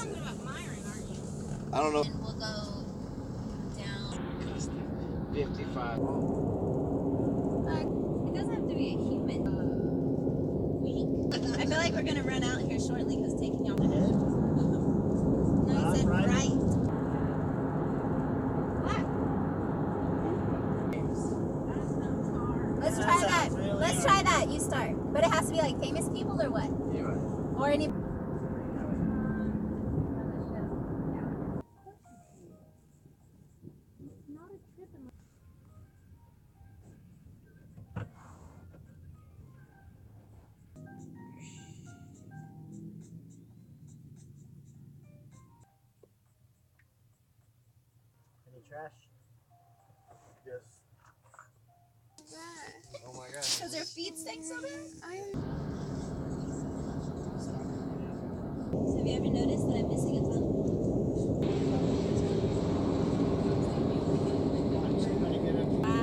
talking about Myron, aren't you? I don't know. And we'll go down. 55. It doesn't have to be a human. Week. I feel like we're gonna run out here shortly because taking y'all. No, you said right. What? Let's try that. Let's try that. You start. But it has to be like famous people or what? Yeah. Or any. Any trash? Yes. Oh my god. Because their feet stink so bad? Have you ever noticed that I'm missing a tongue? Wow.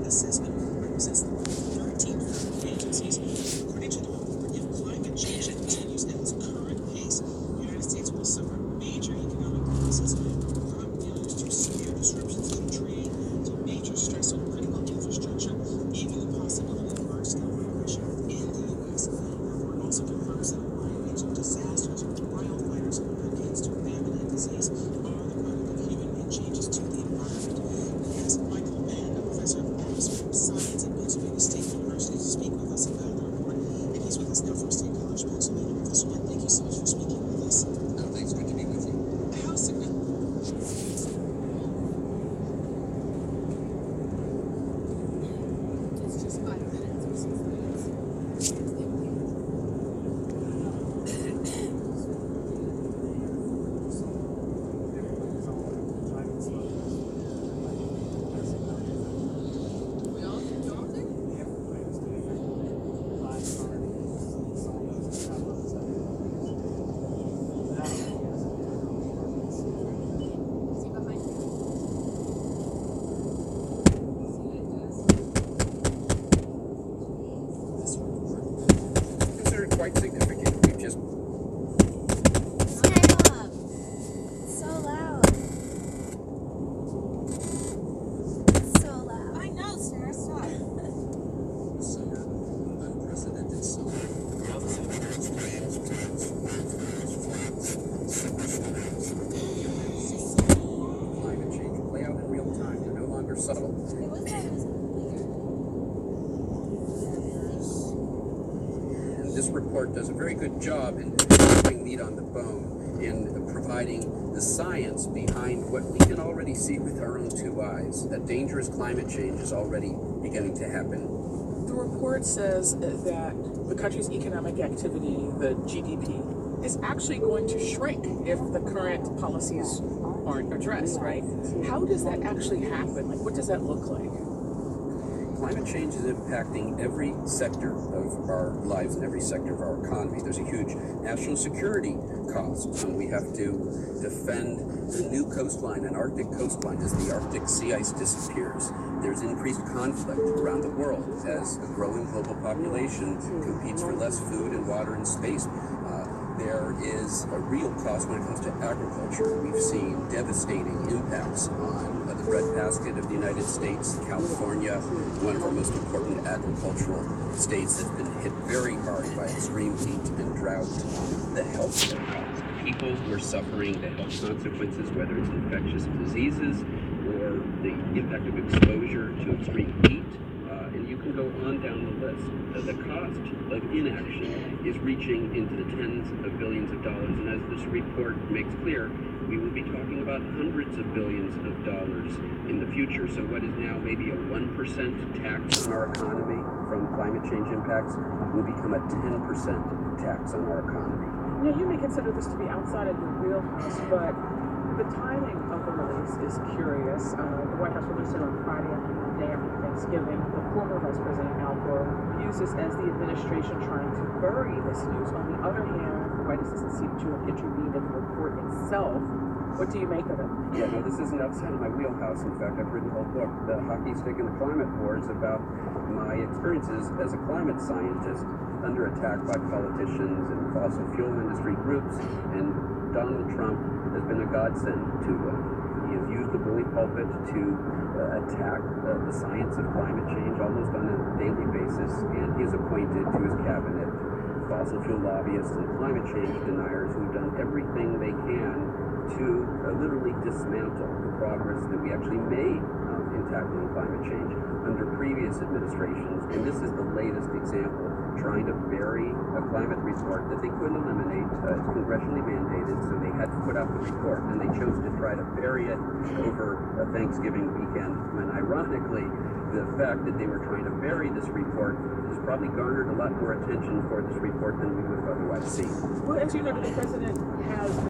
assessment represents the 13 federal agencies. According to the report, if climate change continues at its current pace, the United States will suffer major economic losses, from failures to severe disruptions to trade, to major stress on critical infrastructure, even the possibility of large-scale migration within the U.S. The report also confirms that a wide range of disasters, wildfires, hurricanes to famine and disease, are the product of human made changes to the environment. We asked Michael Mann, a professor of atmospheric science at Pennsylvania State University, to speak with us about the report, and he's with us now from State College, Pennsylvania. Professor Mann, thank you so much for speaking with us. Thanks, good to be with you. How significant? It's just 5 minutes or 6 minutes. We all think? Is he behind you? This report considered quite significant. We've just Stop. So loud. So loud. I know, Sarah, stop. suffered unprecedented climate change play out in real time. They're no longer subtle. It was that it was And this report does a very good job in putting meat on the bone, in providing the science behind what we can already see with our own two eyes, that dangerous climate change is already beginning to happen. The report says that the country's economic activity, the GDP, is actually going to shrink if the current policies aren't addressed, right? How does that actually happen? Like, what does that look like? Climate change is impacting every sector of our lives and every sector of our economy. There's a huge national security cost. We have to defend the new coastline, an Arctic coastline, as the Arctic sea ice disappears. There's increased conflict around the world as a growing global population competes for less food and water and space. There is a real cost when it comes to agriculture. We've seen devastating impacts on the breadbasket of the United States. California, one of our most important agricultural states, has been hit very hard by extreme heat and drought. The health costs, people who are suffering the health consequences, whether it's infectious diseases or the impact of exposure to extreme heat. And you can go on down the list. The cost of inaction is reaching into the tens of billions of dollars. And as this report makes clear, we will be talking about hundreds of billions of dollars in the future. So what is now maybe a 1% tax on our economy from climate change impacts will become a 10% tax on our economy. Now, you may consider this to be outside of your wheelhouse, but the timing of the release is curious. The White House released it on Friday afternoon, day after Thanksgiving. The former Vice President Al Gore views this as the administration trying to bury this news. On the other hand, the White House doesn't seem to have intervened in the report itself. What do you make of it? Yeah, no, this isn't outside of my wheelhouse. In fact, I've written a whole book, The Hockey Stick and the Climate Wars, about my experiences as a climate scientist under attack by politicians and fossil fuel industry groups. And Donald Trump has been a godsend to he has used the bully pulpit to attack the science of climate change almost on a daily basis, and he has appointed to his cabinet fossil fuel lobbyists and climate change deniers who've done everything they can to literally dismantle the progress that we actually made in tackling climate change under previous administrations. And this is the latest example, trying to bury a climate report that they couldn't eliminate. It's congressionally mandated, so they had to put out the report, and they chose to try to bury it over a Thanksgiving weekend, when ironically, the fact that they were trying to bury this report has probably garnered a lot more attention for this report than we would have otherwise seen. Well, as you know, the president has